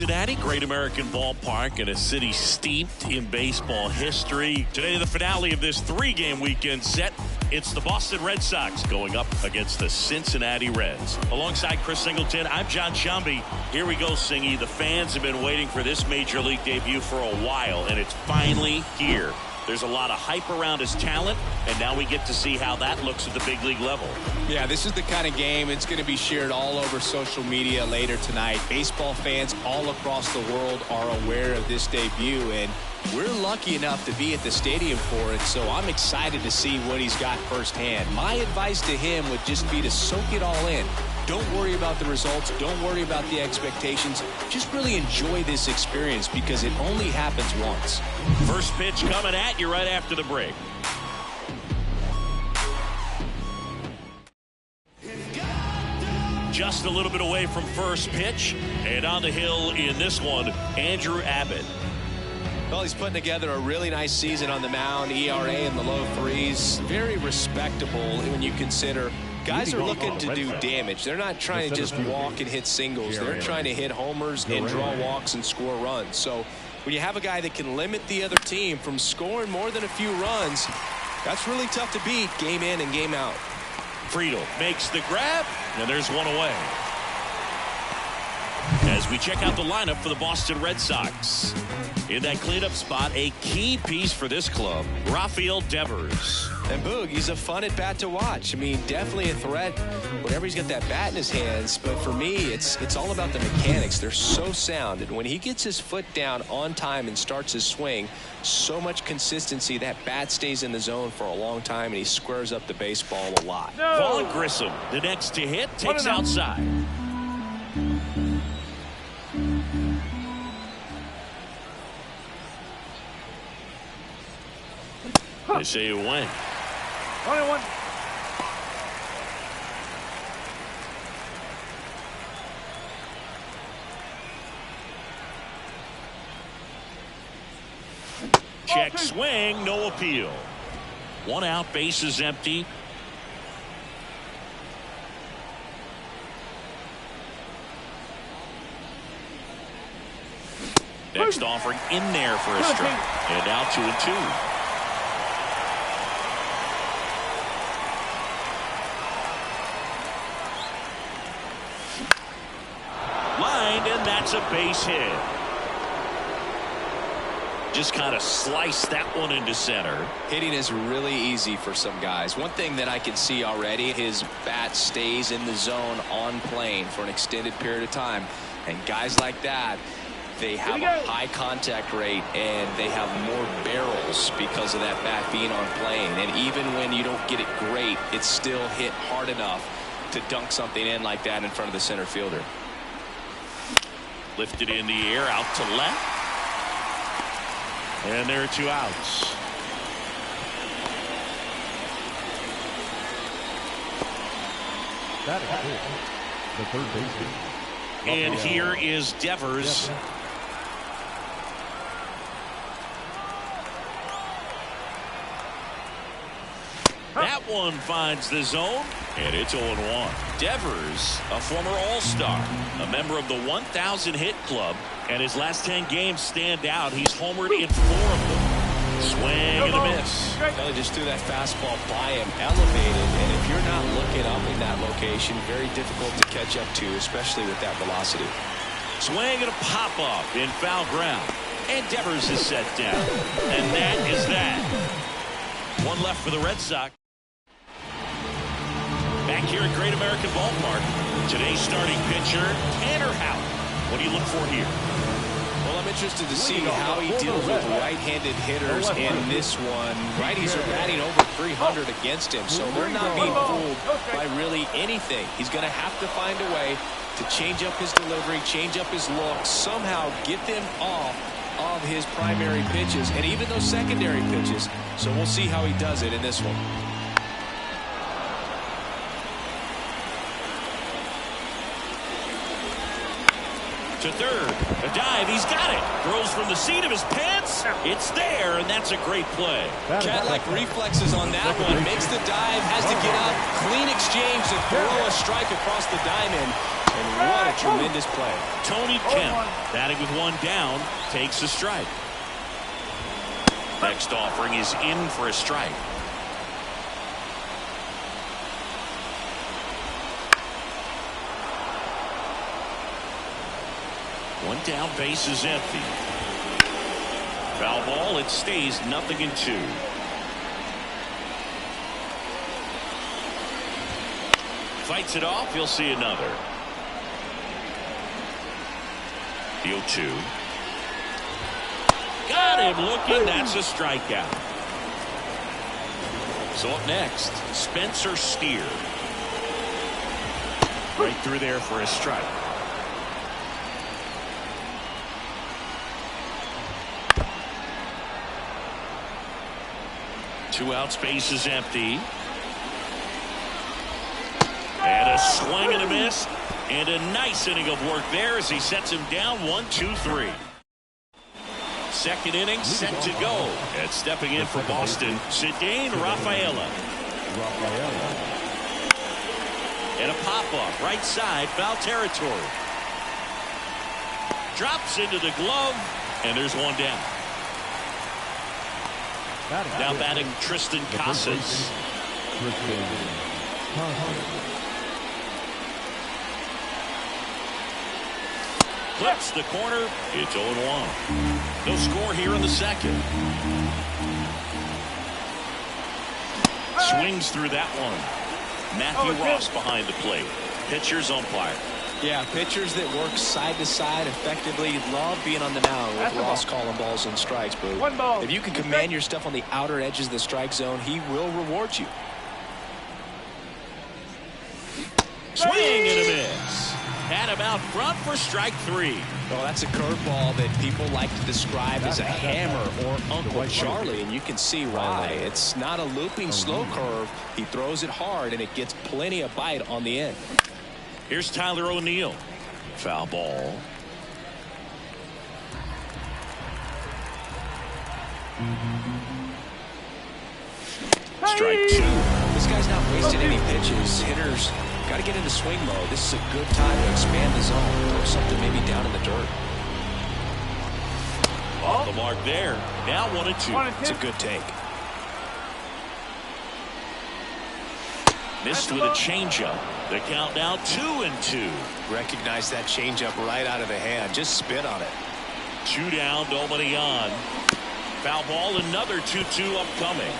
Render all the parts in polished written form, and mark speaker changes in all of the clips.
Speaker 1: Cincinnati, Great American Ballpark, in a city steeped in baseball history. Today, the finale of this three-game weekend set. It's the Boston Red Sox going up against the Cincinnati Reds. Alongside Chris Singleton, I'm John Shambi. Here we go, Singy. The fans have been waiting for this Major League debut for a while, and it's finally here. There's a lot of hype around his talent, and now we get to see how that looks at the big league level.
Speaker 2: Yeah, this is the kind of game it's going to be shared all over social media later tonight. Baseball fans all across the world are aware of this debut, and we're lucky enough to be at the stadium for it, so I'm excited to see what he's got firsthand. My advice to him would just be to soak it all in. Don't worry about the results. Don't worry about the expectations. Just really enjoy this experience because it only happens once.
Speaker 1: First pitch coming at you right after the break. Just a little bit away from first pitch, and on the hill in this one, Andrew Abbott.
Speaker 2: Well, he's putting together a really nice season on the mound. ERA in the low threes. Very respectable when you consider guys are looking to do damage. They're not trying to just walk and hit singles. They're trying to hit homers and draw walks and score runs. So when you have a guy that can limit the other team from scoring more than a few runs, that's really tough to beat game in and game out.
Speaker 1: Friedl makes the grab, and there's one away. As we check out the lineup for the Boston Red Sox. In that cleanup spot, a key piece for this club, Rafael Devers.
Speaker 2: And Boog, he's a fun at bat to watch. I mean, definitely a threat whenever he's got that bat in his hands. But for me, it's all about the mechanics. They're so sound. And when he gets his foot down on time and starts his swing, so much consistency, that bat stays in the zone for a long time, and he squares up the baseball a lot.
Speaker 1: Vaughn Grissom, the next to hit, takes outside. They say it went.
Speaker 3: 21.
Speaker 1: Check swing, no appeal. One out, base is empty. Next offering in there for a strike. And now 2-2. And that's a base hit. Just kind of slice that one into center.
Speaker 2: Hitting is really easy for some guys. One thing that I can see already, his bat stays in the zone on plane for an extended period of time. And guys like that, they have a high contact rate and they have more barrels because of that bat being on plane. And even when you don't get it great, it's still hit hard enough to dunk something in like that in front of the center fielder.
Speaker 1: Lifted in the air, out to left. And there are two outs.
Speaker 3: That is the third baseman.
Speaker 1: And here is Devers. That one finds the zone, and it's 0-1. Devers, a former All-Star, a member of the 1,000 hit club, and his last 10 games stand out. He's homered in 4 of them. Swing and a miss.
Speaker 2: Well, just threw that fastball by him, elevated, and if you're not looking up in that location, very difficult to catch up to, especially with that velocity.
Speaker 1: Swing and a pop-up in foul ground, and Devers is set down. And that is that. One left for the Red Sox. Back here at Great American Ballpark, today's starting pitcher, Tanner Houck. What do you look for here?
Speaker 2: Well, I'm interested to see how he deals with right-handed hitters in this one. Righties are batting over 300 against him, so they're not being fooled by really anything. He's going to have to find a way to change up his delivery, change up his look, somehow get them off of his primary pitches and even those secondary pitches. So we'll see how he does it in this one.
Speaker 1: To third. A dive. He's got it. Throws from the seat of his pants. It's there, and that's a great play.
Speaker 2: Cat-like reflexes on that one. Makes the dive, has to get up. Clean exchange to throw a strike across the diamond. And what a tremendous play.
Speaker 1: Tony Kemp, batting with one down, takes a strike. Next offering is in for a strike. One down, base is empty. Foul ball, it stays 0-2. Fights it off, he'll see another. The 0-2. Got him looking, that's a strikeout. So up next, Spencer Steer. Right through there for a strike. Two outs, base is empty. And a swing and a miss. And a nice inning of work there as he sets him down 1-2-3. Second inning set to go. And stepping in for Boston, Ceddanne Rafaela. And a pop-off right side, foul territory. Drops into the glove, and there's one down. Now batting Tristan Casas. Clips the corner. It's 0-1. No score here in the second. Swings through that one. Matthew Ross behind the plate. Pitcher's umpire.
Speaker 2: Yeah, pitchers that work side to side effectively love being on the mound with Ross calling balls and strikes. But if you can command your stuff on the outer edges of the strike zone, he will reward you.
Speaker 1: Swing and a miss. Had him out front for strike three.
Speaker 2: Well, that's a curveball that people like to describe as a hammer or Uncle Charlie, and you can see why. It's not a looping slow curve. He throws it hard, and it gets plenty of bite on the end.
Speaker 1: Here's Tyler O'Neill. Foul ball. Strike two.
Speaker 2: This guy's not wasting any pitches. Hitters got to get into swing mode. This is a good time to expand the zone. Throw something maybe down in the dirt.
Speaker 1: Off the mark there. Now 1-2.
Speaker 2: It's a good take.
Speaker 1: Missed with a changeup. The count now 2-2.
Speaker 2: Recognize that changeup right out of the hand. Just spit on it.
Speaker 1: Two down, nobody on. Foul ball, another 2-2 upcoming.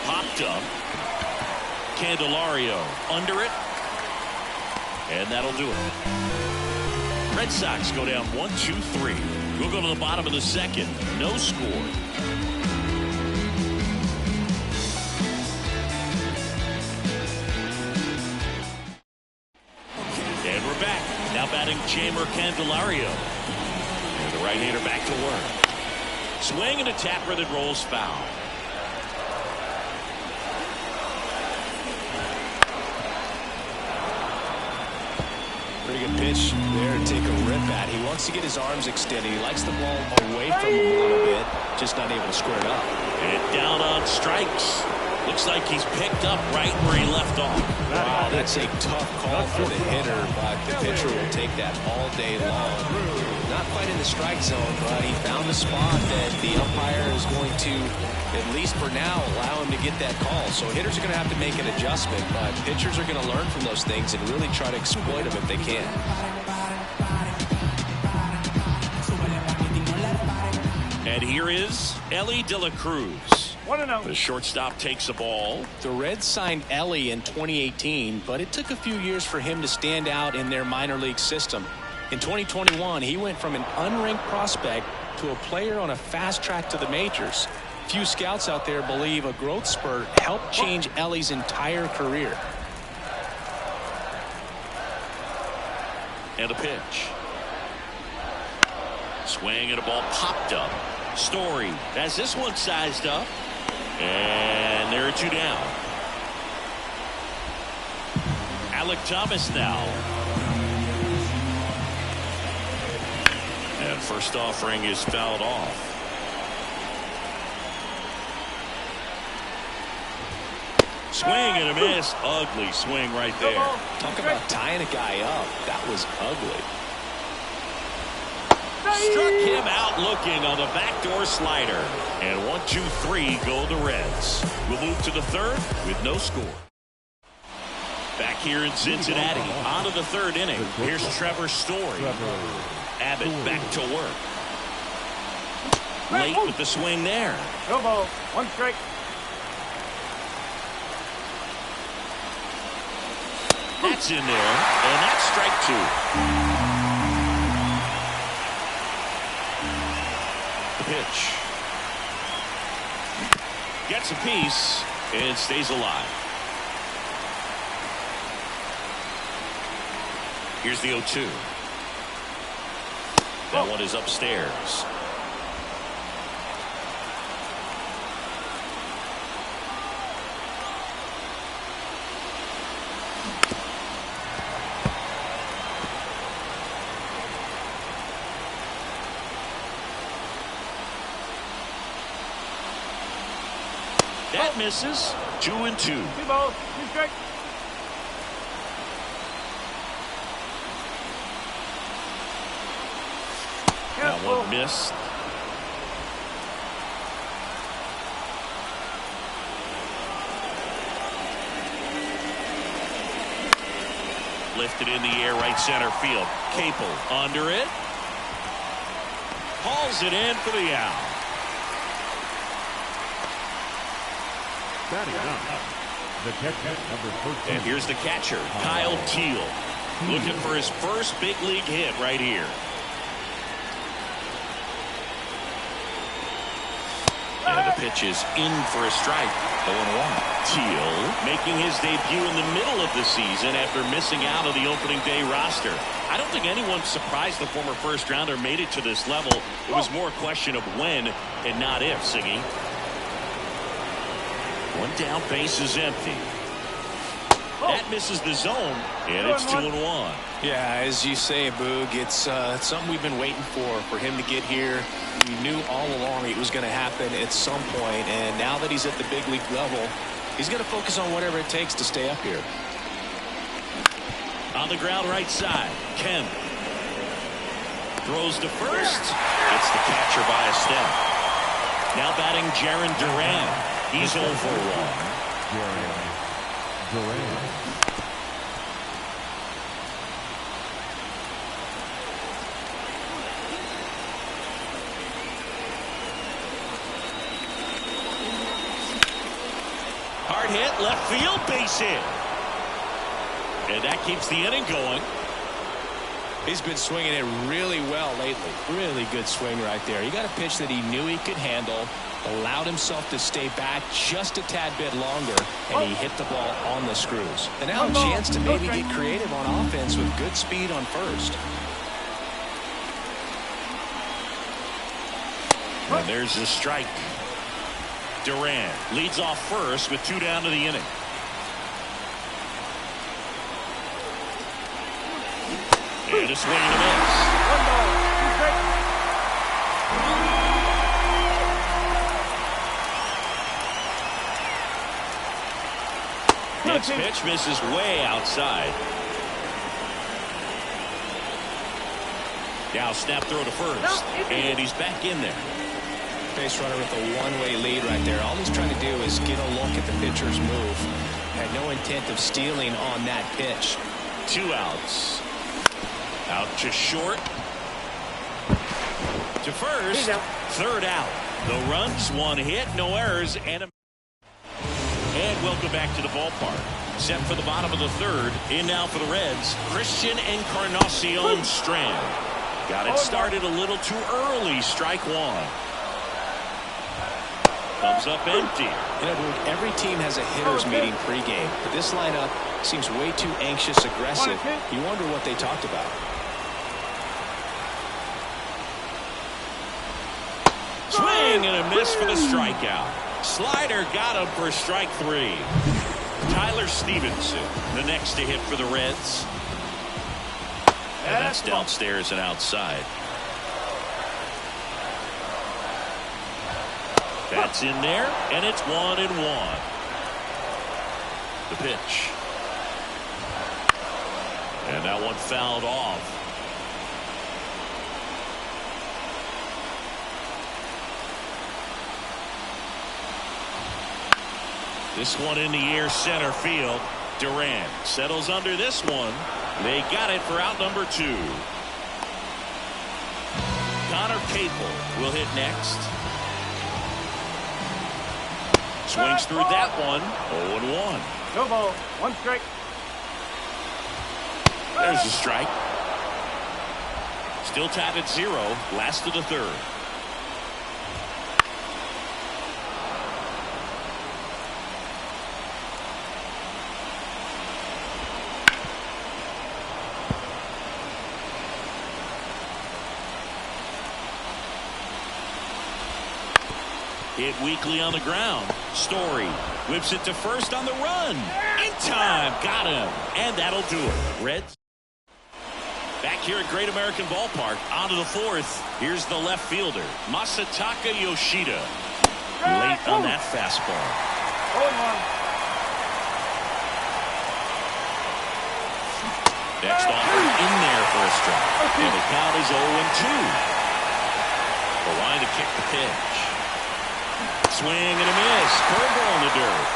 Speaker 1: Popped up. Candelario under it. And that'll do it. Red Sox go down 1-2-3. We'll go to the bottom of the second. No score. And we're back. Now batting Jeimer Candelario. And the right-hander back to work. Swing and a tapper that rolls foul.
Speaker 2: Pretty good pitch there to take a rip at. He wants to get his arms extended. He likes the ball away from him a little bit. Just not able to square it up.
Speaker 1: And down on strikes. Looks like he's picked up right where he left off.
Speaker 2: Wow, that's a tough call for the hitter, but the pitcher will take that all day long. Not quite in the strike zone, but he found a spot that the umpire is going to, at least for now, allow him to get that call. So hitters are going to have to make an adjustment, but pitchers are going to learn from those things and really try to exploit them if they can.
Speaker 1: And here is Elly De La Cruz. The shortstop takes the ball.
Speaker 2: The Reds signed Elly in 2018, but it took a few years for him to stand out in their minor league system. In 2021, he went from an unranked prospect to a player on a fast track to the majors. Few scouts out there believe a growth spurt helped change Elly's entire career.
Speaker 1: And a pitch. Swing and a ball popped up. Story has this one sized up. And there are two down. Alec Thomas now. And first offering is fouled off. Swing and a miss. Ugly swing right there.
Speaker 2: Talk about tying a guy up. That was ugly.
Speaker 1: Struck him out looking on the backdoor slider. And 1-2-3 go the Reds. We'll move to the third with no score. Back here in Cincinnati, on to the third inning. Here's Trevor Story. Abbott back to work. Late with the swing there.
Speaker 3: No ball. 1 strike.
Speaker 1: That's in there, and that's strike 2. The pitch. Gets a piece and stays alive. Here's the 0-2. That one is upstairs. That misses. 2-2.
Speaker 3: 2 balls. 2 strikes.
Speaker 1: That one missed. Lifted in the air, right center field. Capel under it. Hauls it in for the out.
Speaker 3: Batting up. The catcher, number 14.
Speaker 1: And here's the catcher, Kyle Teel. Looking for his first big league hit right here. And the pitch is in for a strike. 0-1. Teel making his debut in the middle of the season after missing out on the opening day roster. I don't think anyone surprised the former first rounder made it to this level. It was more a question of when and not if, Siggy. One down, base is empty. That misses the zone, and it's 2-1.
Speaker 2: Yeah, as you say, Boog, it's something we've been waiting for him to get here. We knew all along it was going to happen at some point, and now that he's at the big league level, he's going to focus on whatever it takes to stay up here.
Speaker 1: On the ground right side, Kemp throws to first. Gets the catcher by a step. Now batting Jarren Duran. He's 0 for 1.
Speaker 3: Duran.
Speaker 1: Hard hit, left field, base hit. And that keeps the inning going.
Speaker 2: He's been swinging it really well lately. Really good swing right there. He got a pitch that he knew he could handle, allowed himself to stay back just a tad bit longer, and he hit the ball on the screws. And now a chance to maybe get creative on offense with good speed on first.
Speaker 1: And there's the strike. Duran leads off first with 2 down to the inning. And a swing and a miss.
Speaker 3: 1 ball. 2 strikes.
Speaker 1: Next pitch misses way outside. Now snap throw to first. And he's back in there.
Speaker 2: Base runner with a one-way lead right there. All he's trying to do is get a look at the pitcher's move. Had no intent of stealing on that pitch.
Speaker 1: 2 outs. Out to short. To first. Third out. No runs, 1 hit, no errors, and welcome back to the ballpark. Set for the bottom of the third. In now for the Reds, Christian Encarnacion Strand. Got it started a little too early. Strike 1. Comes up empty.
Speaker 2: You know, every team has a hitters meeting pregame, but this lineup seems way too anxious, aggressive. You wonder what they talked about.
Speaker 1: Swing and a miss for the strikeout. Slider got him for strike 3. Tyler Stevenson, the next to hit for the Reds. And that's downstairs and outside. That's in there, and it's 1-1. The pitch. And that one fouled off. This one in the air center field. Durant settles under this one. They got it for out number 2. Connor Capel will hit next. Swings through that one. 0-1.
Speaker 3: No ball. 1 strike.
Speaker 1: There's a strike. Still tied at 0. Last of the 3rd. Hit weakly on the ground. Story whips it to first on the run. In time. Got him. And that'll do it. Reds back here at Great American Ballpark. On to the 4th. Here's the left fielder, Masataka Yoshida. Late on that fastball.
Speaker 3: 0-1.
Speaker 1: Next offer in there for a strike. And the count is 0-2. The line to kick the pitch. Swing and a miss. Curveball in the dirt.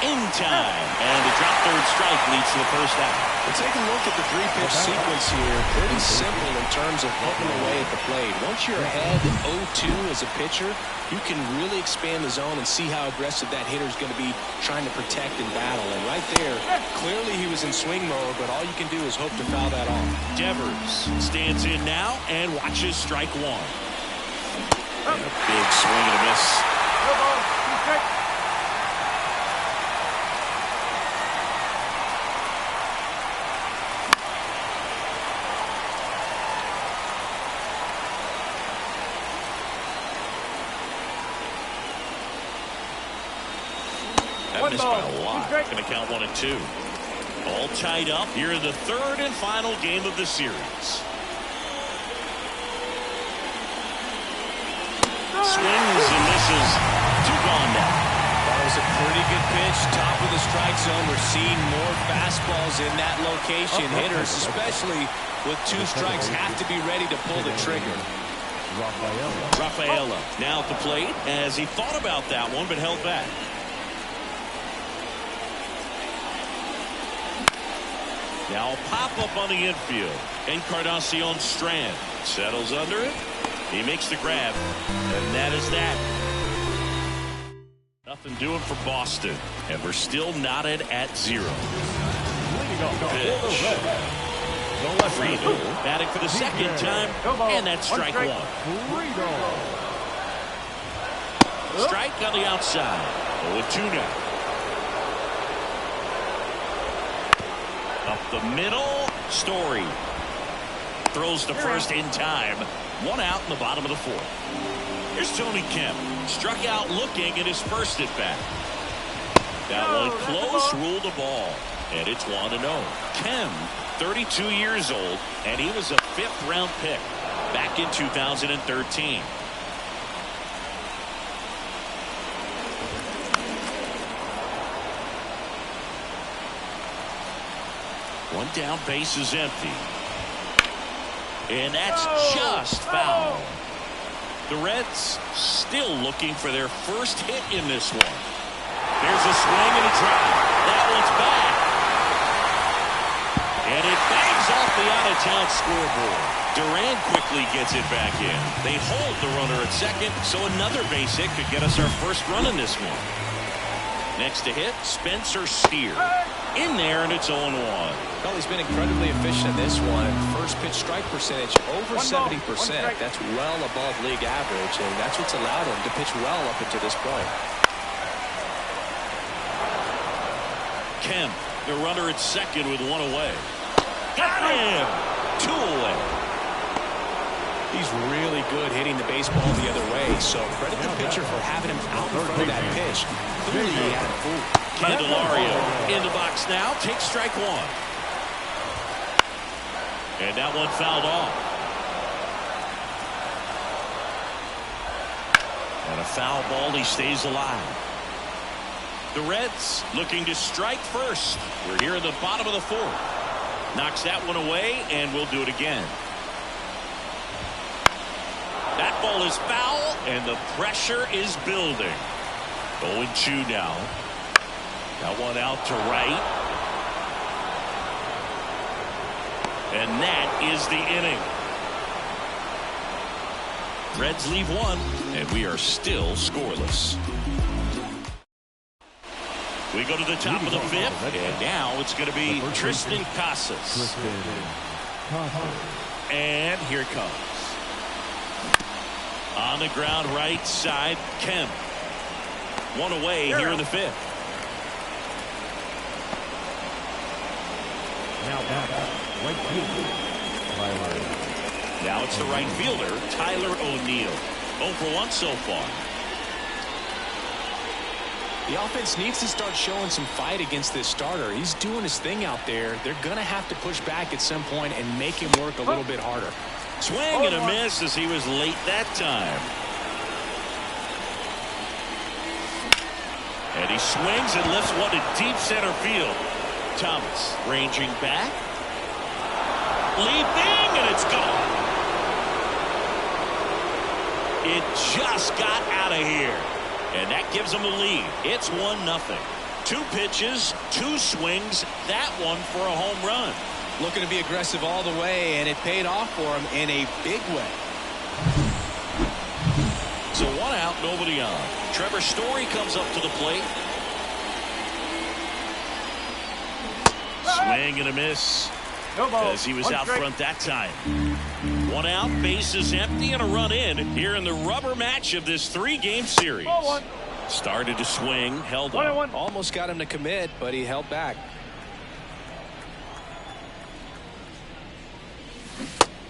Speaker 1: In time. And the drop third strike leads to the first out.
Speaker 2: We'll take a look at the 3-pitch sequence here. Pretty simple in terms of poking away at the plate. Once you're ahead 0-2 as a pitcher, you can really expand the zone and see how aggressive that hitter is going to be trying to protect and battle. And right there, clearly he was in swing mode, but all you can do is hope to foul that off.
Speaker 1: Devers stands in now and watches strike 1. And a big swing and a miss.
Speaker 3: No ball. 2 strike.
Speaker 1: That missed by a lot. Going to count 1-2. All tied up here in the 3rd and final game of the series. Swings and misses. 2 gone now.
Speaker 2: That was a pretty good pitch. Top of the strike zone. We're seeing more fastballs in that location. Hitters, especially with 2 strikes, have to be ready to pull the trigger.
Speaker 1: Rafaela now at the plate as he thought about that one but held back. Now a pop-up on the infield. Encarnacion Strand settles under it. He makes the grab, and that is that. Nothing doing for Boston, and we're still knotted at 0. Pitch. Friedl batting for the 2nd time, and that's strike 1. Strike on the outside. 0-2 now. Up the middle, Story throws to first in time. 1 out in the bottom of the 4th. Here's Tony Kemp. Struck out looking at his first at bat. That one close, ruled the ball. And it's 1-0. Kemp, 32 years old, and he was a 5th round pick back in 2013. One down, base is empty. And that's just foul. The Reds still looking for their first hit in this one. There's a swing and a drive. That one's back. And it bangs off the out-of-town scoreboard. Durant quickly gets it back in. They hold the runner at 2nd, so another base hit could get us our first run in this one. Next to hit, Spencer Steer. In there, and it's 0-1.
Speaker 2: Well, he's been incredibly efficient in this one. First pitch strike percentage over 70%. That's well above league average, and that's what's allowed him to pitch well up until this point.
Speaker 1: Kemp, the runner at 2nd with 1 away. Got him! 2 away.
Speaker 2: He's really good hitting the baseball the other way, so credit the pitcher for having him out in front of that pitch. Clearly he had it fooled.
Speaker 1: Candelario in the box now. Takes strike one. And that one fouled off. And a foul ball. He stays alive. The Reds looking to strike first. We're here in the bottom of the fourth. Knocks that one away, and we'll do it again. That ball is foul, and the pressure is building. 0-2 now. That one out to right. And that is the inning. Reds leave one, and we are still scoreless. We go to the top of the fifth, and now it's going to be Triston Casas. And here it comes. On the ground right side, Kemp. One away here in the fifth. Now it's the right fielder, Tyler O'Neill. 0 for 1 so far.
Speaker 2: The offense needs to start showing some fight against this starter. He's doing his thing out there. They're going to have to push back at some point and make him work a little bit harder.
Speaker 1: Swing and a miss as he was late that time. And he swings and lifts one to deep center field. Thomas ranging back. Leaping, and it's gone. It just got out of here. And that gives them a lead. It's 1-0. 2 pitches, 2 swings, that one for a home run.
Speaker 2: Looking to be aggressive all the way, and it paid off for him in a big way.
Speaker 1: So 1 out, nobody on. Trevor Story comes up to the plate. Swing and a miss.
Speaker 3: No ball.
Speaker 1: As he was
Speaker 3: One
Speaker 1: out
Speaker 3: strike.
Speaker 1: front that time. 1 out, bases empty, and a run in here in the rubber match of this 3-game series.
Speaker 3: Ball one.
Speaker 1: Started to swing, held
Speaker 3: 1-1.
Speaker 1: on.
Speaker 2: Almost got him to commit, but he held back.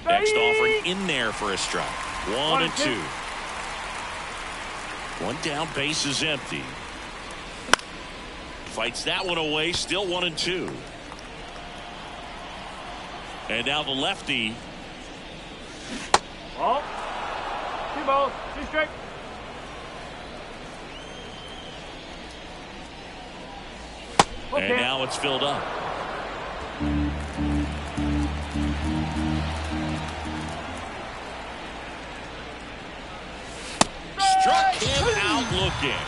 Speaker 1: Next offering in there for a strike. 1-2. 1 down, bases empty. Fights that one away, still 1-2. And now the lefty.
Speaker 3: Ball. 2 balls. 2 strikes.
Speaker 1: And now it's filled up. Struck him out looking.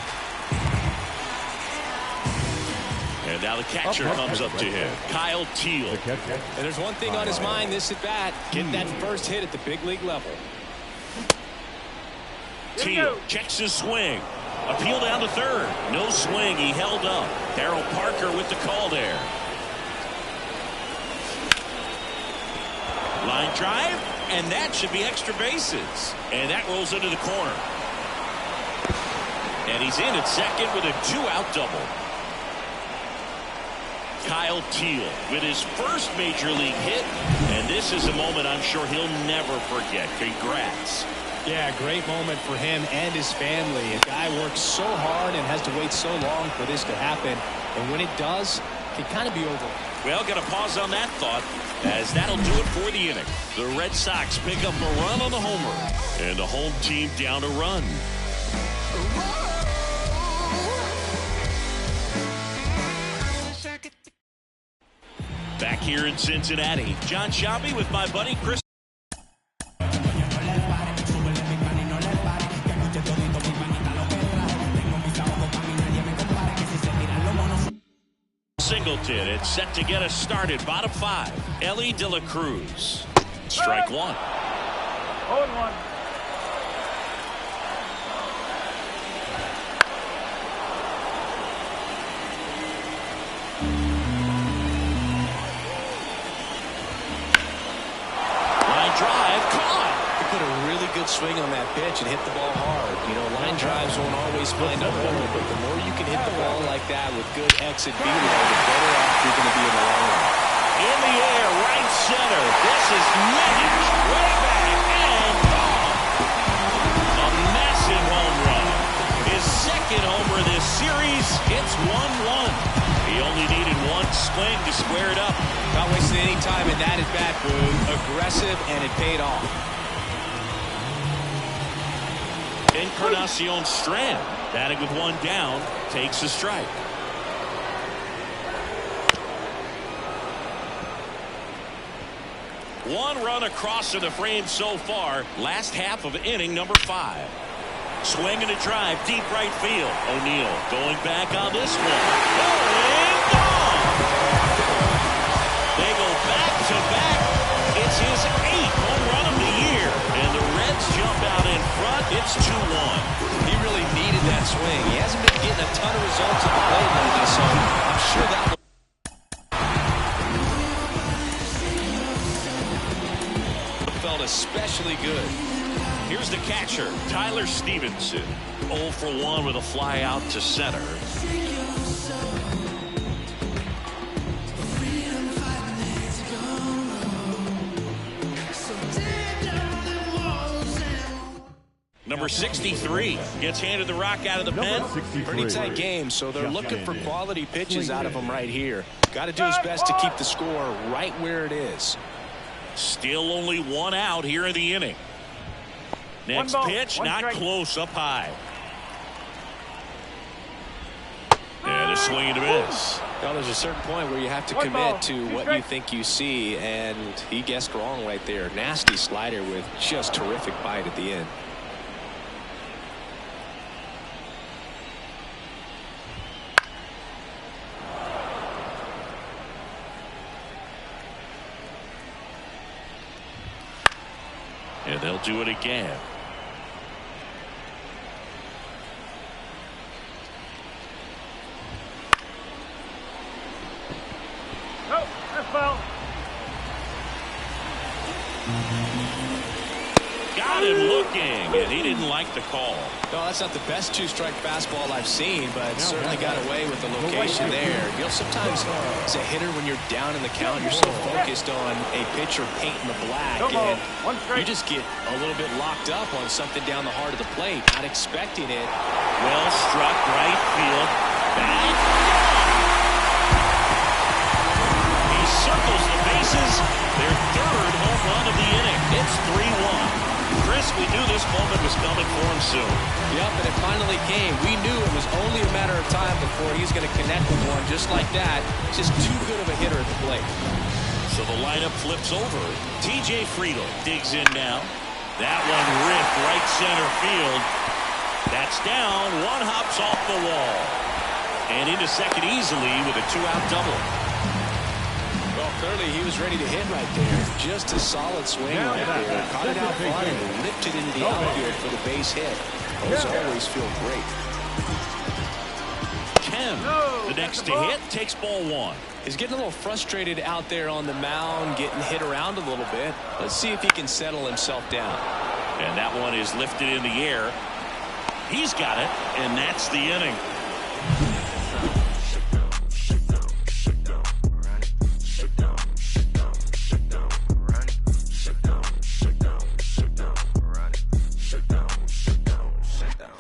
Speaker 1: And now the catcher comes up to him. Kyle Teel.
Speaker 2: And there's one thing on his mind this at bat. Get that first hit at the big league level.
Speaker 1: Teel checks his swing. Appeal down to third. No swing. He held up. Darryl Parker with the call there. Line drive. And that should be extra bases. And that rolls into the corner. And he's in at second with a 2-out double. Kyle Teel with his first major league hit. And this is a moment I'm sure he'll never forget. Congrats.
Speaker 2: Yeah, great moment for him and his family. A guy works so hard and has to wait so long for this to happen. And when it does, it can kind of be over.
Speaker 1: Well, got to pause on that thought, as that'll do it for the inning. The Red Sox pick up a run on the homer, and the home team down a run. Back here in Cincinnati, John Shabby with my buddy Chris Singleton. It's set to get us started. Bottom 5. Elly De La Cruz. Strike 1.
Speaker 3: 0-1.
Speaker 2: Good swing on that pitch and hit the ball hard. You know, line drives won't always find a hole, but the more you can hit the ball like that with good exit velo, the better off you're going to be in the long run.
Speaker 1: In the air, right center. This is Medic. Way back and gone. A massive home run. His second homer this series. It's 1-1. swing to square it up.
Speaker 2: Not wasting any time in that at-bat, Boone. Aggressive, and it paid off.
Speaker 1: Encarnacion Strand, batting with one down, takes a strike. One run across to the frame so far. Last half of inning number 5. Swing and a drive, deep right field. O'Neill going back on this one. Going gone. They go back to back. It's his 8th home run of the year. And the Reds jump out in front. It's 2-1.
Speaker 2: He really needed that swing. He hasn't been getting a ton of results at the plate lately, so I'm sure that felt especially good.
Speaker 1: Here's the catcher, Tyler Stevenson. 0 for 1 with a fly out to center. Number 63 gets handed the rock out of the pen.
Speaker 2: Pretty tight game, so they're looking for quality pitches out of him right here. Got to do his best to keep the score right where it is.
Speaker 1: Still only one out here in the inning. Next pitch, not close, up high. And a swing and a miss.
Speaker 2: Well, there's a certain point where you have to commit to what you think you see, and he guessed wrong right there. Nasty slider with just terrific bite at the end.
Speaker 1: And they'll do it again.
Speaker 3: No, that's foul.
Speaker 1: Got him looking, and he didn't like the call.
Speaker 2: No, that's not the best two-strike fastball I've seen, but certainly got away with the location there. You know, sometimes as a hitter, when you're down in the count, you're so focused on a pitcher painting the black, and you just get a little bit locked up on something down the heart of the plate, not expecting it.
Speaker 1: Well struck, right field. Back. He circles the bases. Their 3rd home run of the inning. It's 3-1. Chris, we knew this moment was coming for him soon.
Speaker 2: Yep, and it finally came. We knew it was only a matter of time before he's going to connect with one just like that. Just too good of a hitter at the plate.
Speaker 1: So the lineup flips over. TJ Friedl digs in now. That one ripped right center field. That's down. One hops off the wall. And into second easily with a 2-out double.
Speaker 2: Well, clearly he was ready to hit right there. Just a solid swing right there. Caught it out front and lifted into the outfield for the base hit. Those always feel great.
Speaker 1: Ken, the next to hit, takes ball 1.
Speaker 2: He's getting a little frustrated out there on the mound, getting hit around a little bit. Let's see if he can settle himself down.
Speaker 1: And that one is lifted in the air. He's got it, and that's the inning.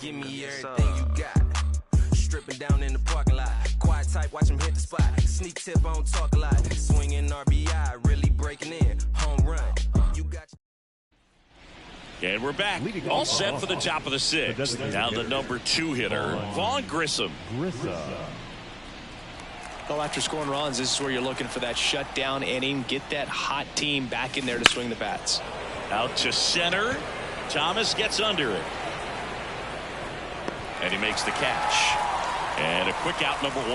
Speaker 4: Give me everything you got. Stripping down in the parking lot. Quiet type, watch him hit the spot. Sneak tip, I don't talk a lot. Swinging RBI, really breaking in. Home run. You got.
Speaker 1: And we're back. All set for the top of the 6th. Now the number 2 hitter, Vaughn Grissom.
Speaker 2: Well, after scoring runs, this is where you're looking for that shutdown inning. Get that hot team back in there to swing the bats.
Speaker 1: Out to center. Thomas gets under it. And he makes the catch. And a quick out, number 1.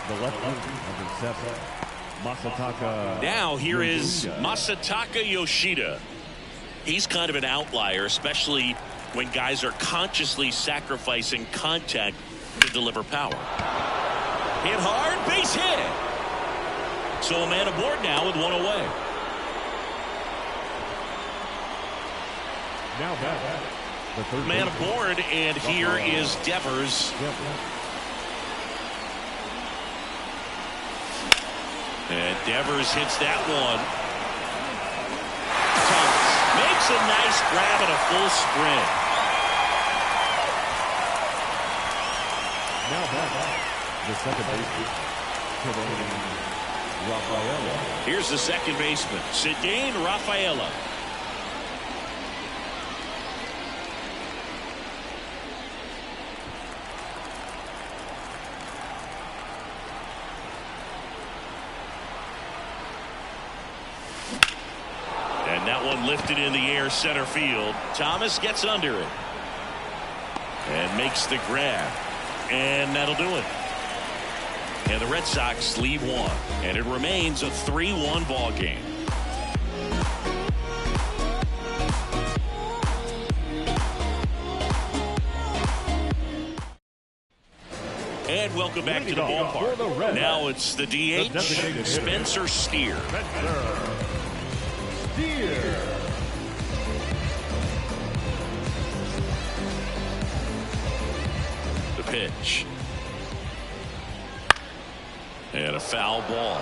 Speaker 5: The left number 7, Masataka.
Speaker 1: Now here is Masataka Yoshida. He's kind of an outlier, especially when guys are consciously sacrificing contact to deliver power. Hit hard, base hit. So a man aboard now with 1 away.
Speaker 5: Now back. The third
Speaker 1: Man aboard, and here is Devers. And Devers hits that one. Thomas makes a nice grab and a full sprint.
Speaker 5: Now back. The second baseman, Rafaela.
Speaker 1: Here's the second baseman, Ceddanne Rafaela. And that one lifted in the air center field. Thomas gets under it and makes the grab, and that'll do it. And the Red Sox lead one, and it remains a 3-1 ball game. And welcome back to the ballpark. Now it's the DH, Spencer Steer. The pitch. And a foul ball.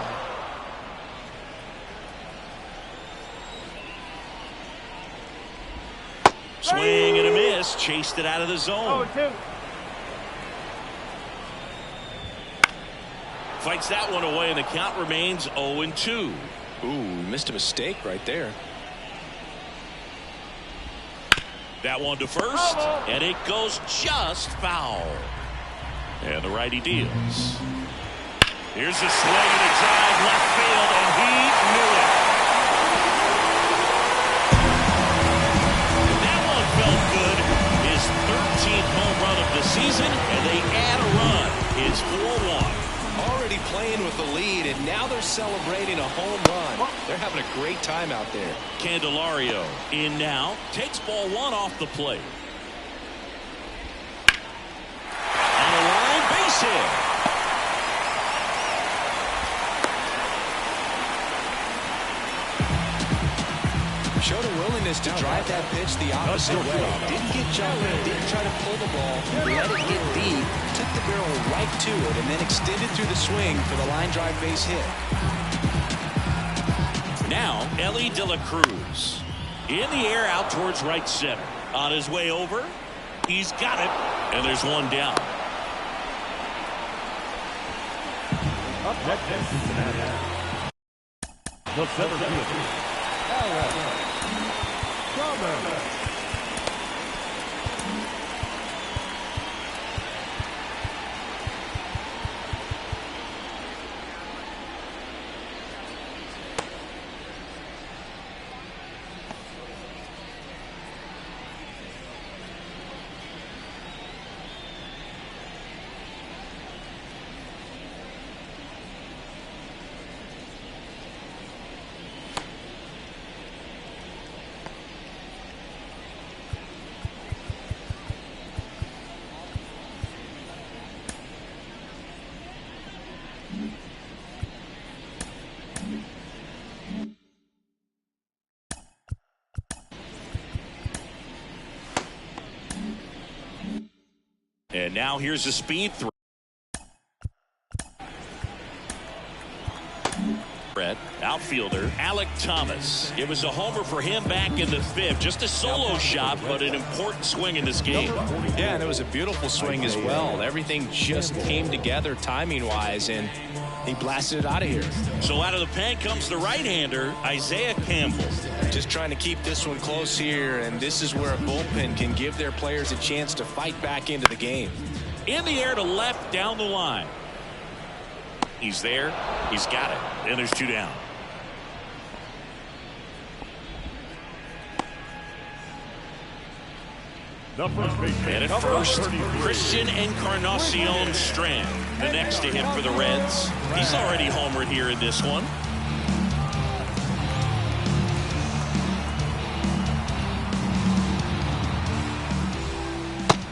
Speaker 1: Swing and a miss. Chased it out of the zone.
Speaker 3: 0-2.
Speaker 1: Fights that one away, and the count remains 0-2.
Speaker 2: Ooh, missed a mistake right there.
Speaker 1: That one to first, and it goes just foul. And the righty deals. Here's a swing and a drive left field, and he knew it. That one felt good. His 13th home run of the season, and they add a run. It's 4-1.
Speaker 2: Already playing with the lead, and now they're celebrating a home run. They're having a great time out there.
Speaker 1: Candelario in now, takes ball one off the plate. On the line, base hit.
Speaker 2: Showed a willingness to drive that pitch the opposite way. Didn't get jumping, didn't try to pull the ball, let it get deep, took the barrel right to it, and then extended through the swing for the line drive base hit.
Speaker 1: Now, Elly De La Cruz in the air out towards right center. On his way over, he's got it, and there's one down.
Speaker 5: Up next is Cincinnati. The center fielder, Alex Thomas.
Speaker 1: And now here's a speed throw. Outfielder Alek Thomas. It was a homer for him back in the fifth. Just a solo shot, but an important swing in this game.
Speaker 2: Yeah, and it was a beautiful swing as well. Everything just came together timing-wise, and he blasted it out of here.
Speaker 1: So out of the pen comes the right-hander, Isaiah Campbell.
Speaker 2: Just trying to keep this one close here, and this is where a bullpen can give their players a chance to fight back into the game.
Speaker 1: In the air to left down the line. He's there. He's got it. And there's two down.
Speaker 5: The first baseman.
Speaker 1: And at first, Christian Encarnacion Strand. The next to him for the Reds. He's already homered here in this one.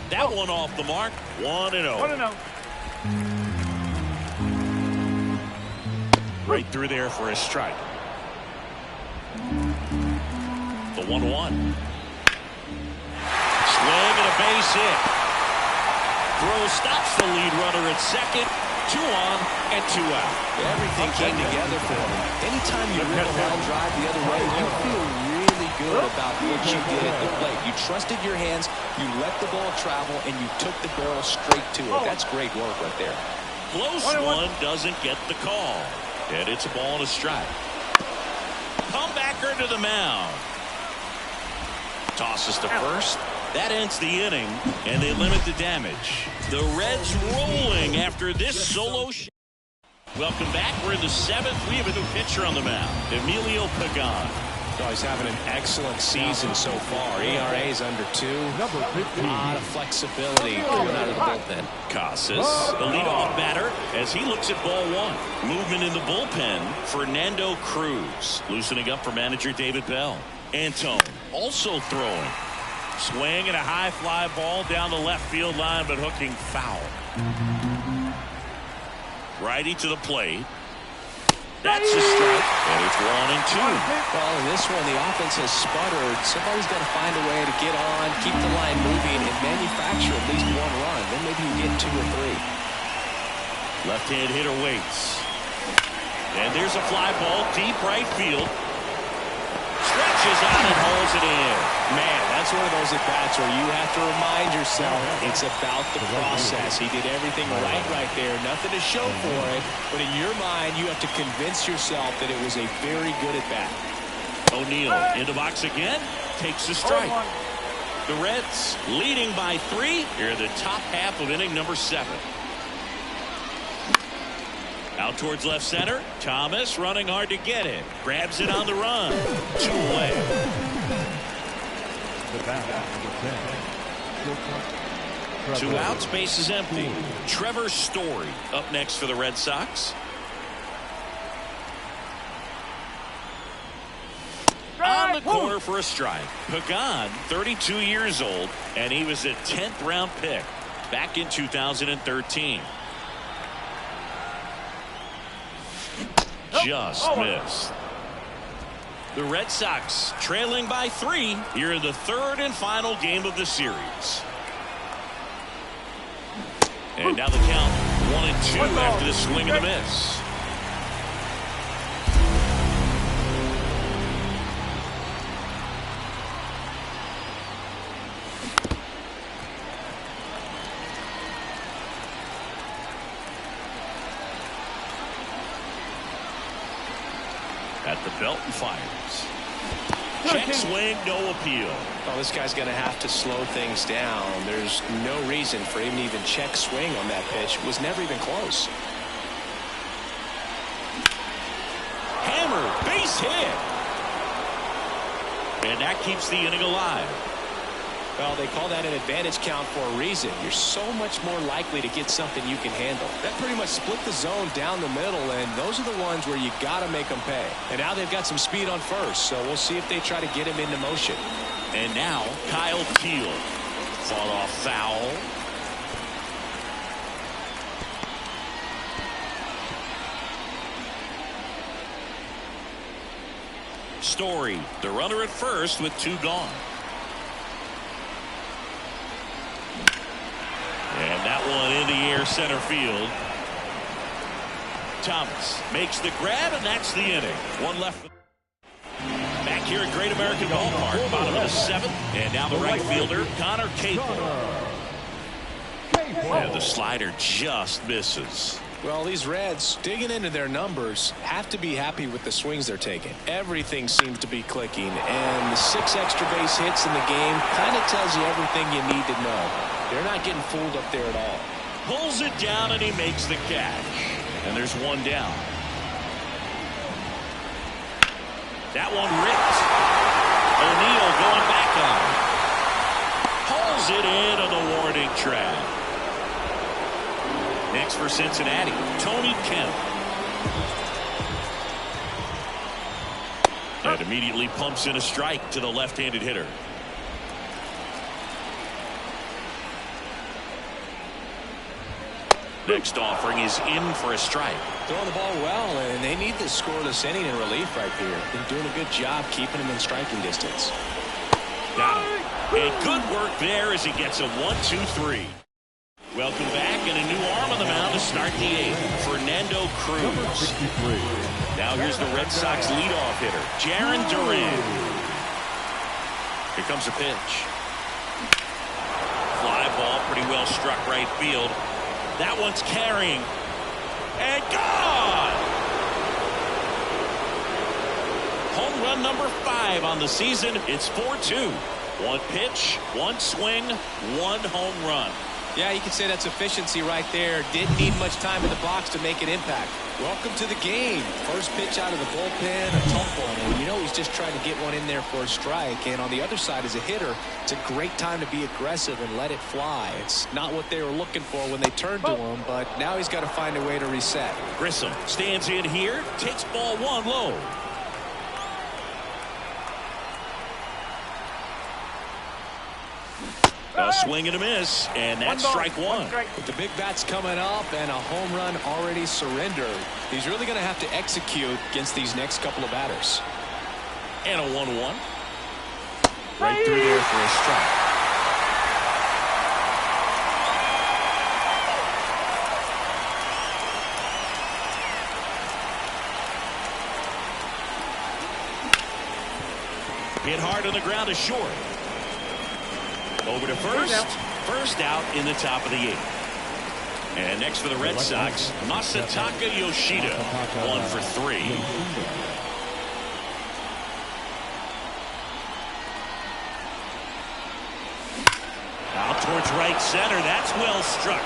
Speaker 1: That one off the mark. 1-0.
Speaker 3: 1-0.
Speaker 1: Right through there for a strike. The 1-1. Swing and a base hit. Throw stops the lead runner at second. 2 on and 2 out.
Speaker 2: Everything came together for him. Anytime you rip a line drive the other way, you feel really good about what you did at the plate. You trusted your hands, you let the ball travel, and you took the barrel straight to it. That's great work right there.
Speaker 1: close one doesn't get the call. And it's a ball and a strike. Comebacker to the mound. Tosses to first. That ends the inning, and they limit the damage. The Reds rolling after this solo shot. Welcome back. We're in the 7th. We have a new pitcher on the mound, Emilio Pagan.
Speaker 2: Oh, he's having an excellent season so far. ERA is under 2.
Speaker 5: Number 15.
Speaker 2: A lot of flexibility coming out of the bullpen.
Speaker 1: Casas, the leadoff batter, as he looks at ball 1. Movement in the bullpen, Fernando Cruz. Loosening up for manager David Bell. Antone also throwing. Swing and a high fly ball down the left field line, but hooking foul. Righty to the plate. That's a strike, and it's 1-2.
Speaker 2: Well, in this one, the offense has sputtered. Somebody's got to find a way to get on, keep the line moving, and manufacture at least 1 run. Then maybe you get 2 or 3.
Speaker 1: Left-hand hitter waits. And there's a fly ball deep right field. Stretches out and holds it in.
Speaker 2: Man, that's one of those at-bats where you have to remind yourself it's about the process. He did everything right there. Nothing to show for it. But in your mind, you have to convince yourself that it was a very good at-bat.
Speaker 1: O'Neill into box again. Takes a strike. The Reds leading by 3 here in the top half of inning number 7. Out towards left center. Thomas running hard to get it. Grabs it on the run. 2 away.
Speaker 5: The bat, number 10.
Speaker 1: 2 outs, base is empty. Trevor Story up next for the Red Sox. On the corner for a strike. Pagan, 32 years old, and he was a 10th round pick back in 2013. Just missed. The Red Sox trailing by 3 here in the 3rd and final game of the series. And now the count 1-2 after the swing and the miss. At the belt and fires. Check swing, no appeal.
Speaker 2: Well, this guy's going to have to slow things down. There's no reason for him to even check swing on that pitch. It was never even close.
Speaker 1: Hammer, base hit. And that keeps the inning alive.
Speaker 2: Well, they call that an advantage count for a reason. You're so much more likely to get something you can handle. That pretty much split the zone down the middle, and those are the ones where you got to make them pay. And now they've got some speed on first, so we'll see if they try to get him into motion.
Speaker 1: And now Kyle Teel. Fought off foul. Story, the runner at first with 2 gone. And that one in the air center field. Thomas makes the grab, and that's the inning. 1 left. Back here at Great American Ballpark, bottom of the 7th. And now the right fielder, Connor Capel. And the slider just misses.
Speaker 2: Well, these Reds, digging into their numbers, have to be happy with the swings they're taking. Everything seems to be clicking, and the 6 extra base hits in the game kind of tells you everything you need to know. They're not getting fooled up there at all.
Speaker 1: Pulls it down, and he makes the catch. And there's 1 down. That one ripped. O'Neill going back on. Pulls it in on the warning track. Next for Cincinnati, Tony Kemp. And immediately pumps in a strike to the left-handed hitter. Next offering is in for a strike.
Speaker 2: Throwing the ball well, and they need this scoreless inning in relief right here. Been doing a good job keeping them in striking distance.
Speaker 1: Got him. And good work there as he gets a 1-2-3. Welcome back, and a new arm on the mound to start the 8th. Fernando Cruz.
Speaker 5: 63.
Speaker 1: Now here's the Red Sox leadoff hitter, Jarren Duran. Here comes a pitch. Fly ball, pretty well struck right field. That one's carrying. And gone! Home run number 5 on the season. It's 4-2. One pitch, one swing, one home run.
Speaker 2: Yeah, you can say that's efficiency right there. Didn't need much time in the box to make an impact. Welcome to the game. First pitch out of the bullpen, a tough one. And you know he's just trying to get one in there for a strike. And on the other side, as a hitter, it's a great time to be aggressive and let it fly. It's not what they were looking for when they turned to him, but now he's got to find a way to reset.
Speaker 1: Grissom stands in here, takes ball 1 low. A swing and a miss, and that's strike 1.
Speaker 2: With the big bats coming up and a home run already surrendered, he's really going to have to execute against these next couple of batters.
Speaker 1: And a 1-1.
Speaker 2: Right through there for a strike.
Speaker 1: Hit hard on the ground is short. Over to first. First out in the top of the 8th. And next for the Red Sox, Masataka Yoshida, 1 for 3. Out towards right center. That's well struck.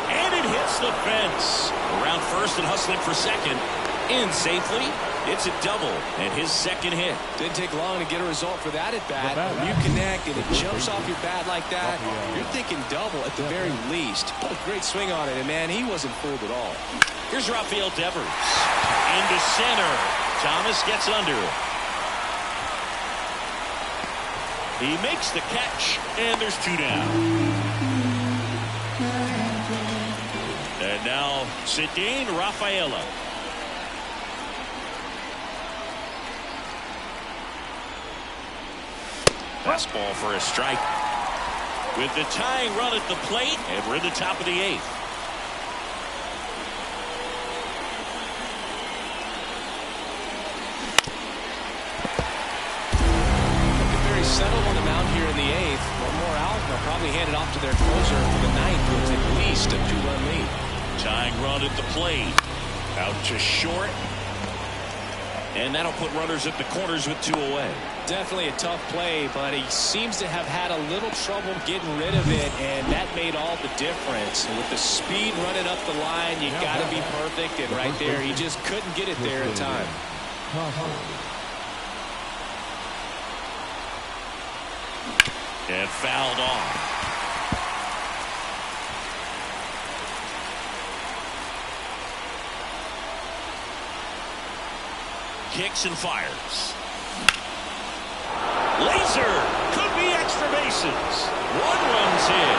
Speaker 1: And it hits the fence. Around first and hustling for second. In safely. It's a double and his second hit.
Speaker 2: Didn't take long to get a result for that at bat. When you connect and it jumps off your bat like that, you're thinking double at the very least. Put a great swing on it, and man, he wasn't fooled at all.
Speaker 1: Here's Rafael Devers into center. Thomas gets under it. He makes the catch, and there's 2 down. And now Ceddanne Rafaela. Fastball for a strike. With the tying run at the plate, and we're in the top of the 8th.
Speaker 2: Looking very settled on the mound here in the 8th. One more out, and they'll probably hand it off to their closer for the 9th with at least a 2-run lead.
Speaker 1: Tying run at the plate. Out to short. And that'll put runners at the corners with 2 away.
Speaker 2: Definitely a tough play, but he seems to have had a little trouble getting rid of it, and that made all the difference. And with the speed running up the line, you got to be perfect, and right there, he just couldn't get it there in time.
Speaker 1: And fouled off. Kicks and fires. Laser could be extra bases. 1 run's in.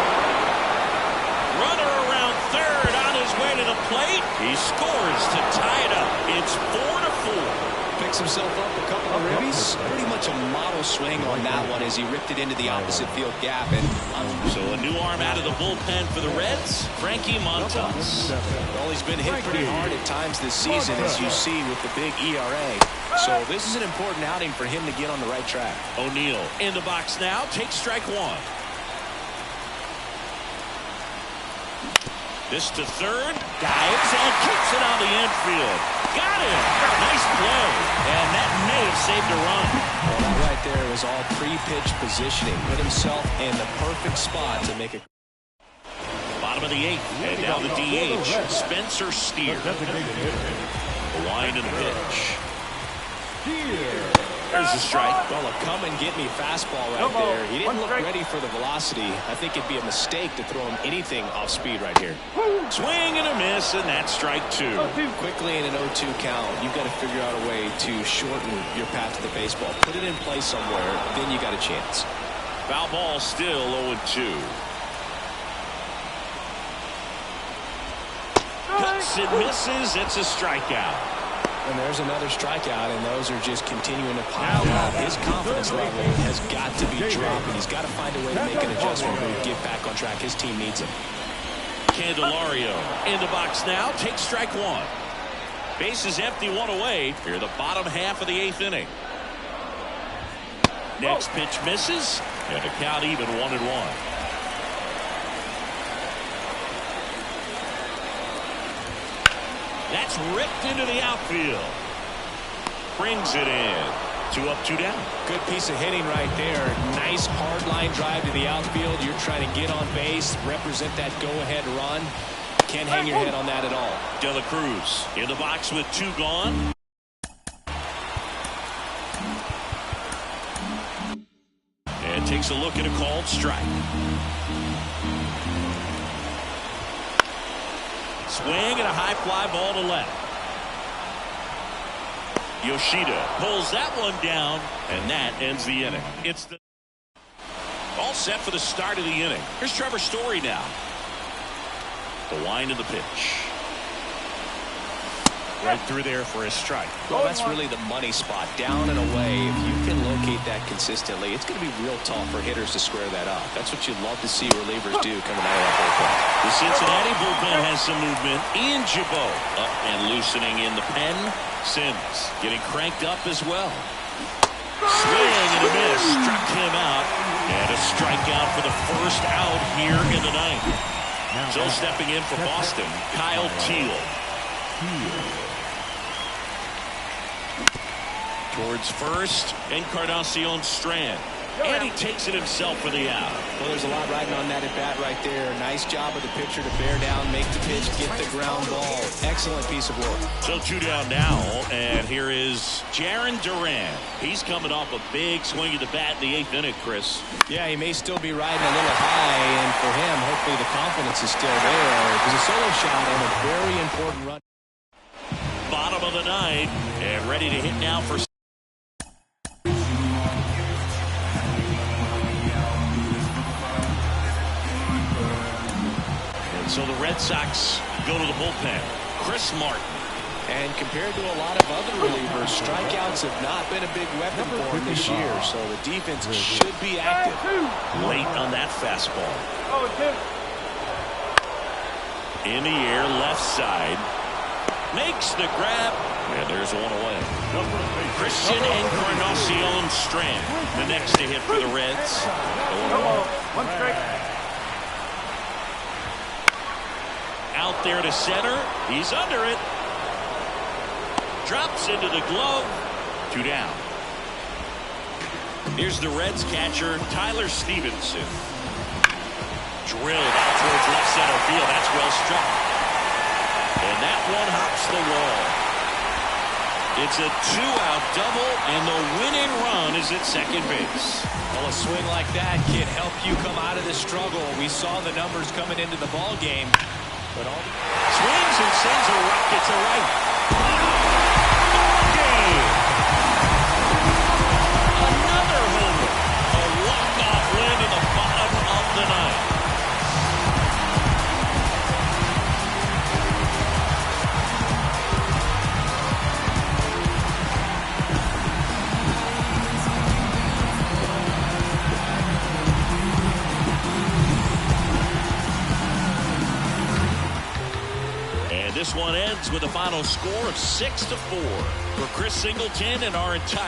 Speaker 1: Runner around third on his way to the plate. He scores to tie it up. It's 4-4.
Speaker 2: Picks himself up a couple of ribbies. Pretty much a model swing on that one as he ripped it into the opposite field gap. And
Speaker 1: so a new arm out of the bullpen for the Reds, Frankie Montas.
Speaker 2: Well, he's been hit pretty hard at times this season, as you see with the big ERA. So this is an important outing for him to get on the right track.
Speaker 1: O'Neill in the box now. Takes strike 1. This to third. Dives and kicks it on the infield. Got him. Nice play. And that may have saved a run.
Speaker 2: Well, that right there was all pre-pitch positioning. Put himself in the perfect spot to make it.
Speaker 1: Bottom of the 8th. And now the DH, Spencer Steer. The wind and the pitch. There's the strike.
Speaker 2: Well, a come-and-get-me fastball right there. He didn't look ready for the velocity. I think it'd be a mistake to throw him anything off speed right here.
Speaker 1: Swing and a miss, and that's strike 2.
Speaker 2: Quickly in an 0-2 count, you've got to figure out a way to shorten your path to the baseball. Put it in play somewhere, then you got a chance.
Speaker 1: Foul ball still 0-2. Cuts and misses. It's a strikeout.
Speaker 2: And there's another strikeout, and those are just continuing to pile up. His confidence level has got to be dropping. He's got to find a way to make an adjustment and get back on track. His team needs him. Candelario in the box now. Takes strike 1. Base is empty, 1 away. Here the bottom half of the 8th inning. Next pitch misses, and the count even 1-1.
Speaker 1: That's ripped into the outfield. Brings it in. 2 up, 2 down.
Speaker 2: Good piece of hitting right there. Nice hard line drive to the outfield. You're trying to get on base, represent that go-ahead run. Can't hang your head on that at all.
Speaker 1: De La Cruz in the box with 2 gone. And takes a look at a called strike. Swing and a high fly ball to left. Yoshida pulls that one down, and that ends the inning. It's all set for the start of the inning. Here's Trevor Story now. The wind of the pitch. Right through there for a strike.
Speaker 2: Well, that's really the money spot. Down and away. If you can locate that consistently, it's going to be real tough for hitters to square that up. That's what you'd love to see relievers do coming out of that bullpen.
Speaker 1: The Cincinnati bullpen has some movement. Ian Gibaut up and loosening in the pen. Sims getting cranked up as well. Swing and a miss. Struck him out. And a strikeout for the first out here in the ninth. So stepping in for Boston, Kyle Teel. Towards first, Encarnacion Strand. And he takes it himself for the out.
Speaker 2: Well, there's a lot riding on that at bat right there. Nice job of the pitcher to bear down, make the pitch, get the ground ball. Excellent piece of work.
Speaker 1: So 2 down now, and here is Jarren Duran. He's coming off a big swing of the bat in the 8th inning, Chris.
Speaker 2: Yeah, he may still be riding a little high, and for him, hopefully the confidence is still there. It was a solo shot and a very important run.
Speaker 1: Bottom of the 9th, and ready to hit now for. So the Red Sox go to the bullpen. Chris Martin.
Speaker 2: And compared to a lot of other relievers, strikeouts have not been a big weapon for him this year. So the defense should be active.
Speaker 1: Late on that fastball. In the air, left side. Makes the grab. And there's one away. Christian Encarnacion Strand. The next to hit for the Reds.
Speaker 3: 1 strike.
Speaker 1: Out there to center. He's under it. Drops into the glove. 2 down. Here's the Reds catcher, Tyler Stevenson. Drilled out towards left center field. That's well struck. And that one hops the wall. It's a 2-out double, and the winning run is at second base.
Speaker 2: Well, a swing like that can help you come out of the struggle. We saw the numbers coming into the ball game. But
Speaker 1: swings and sends a rocket to right. Game. Another homer. A walk-off win in the bottom of the 9th. This one ends with a final score of 6-4 for Chris Singleton and our entire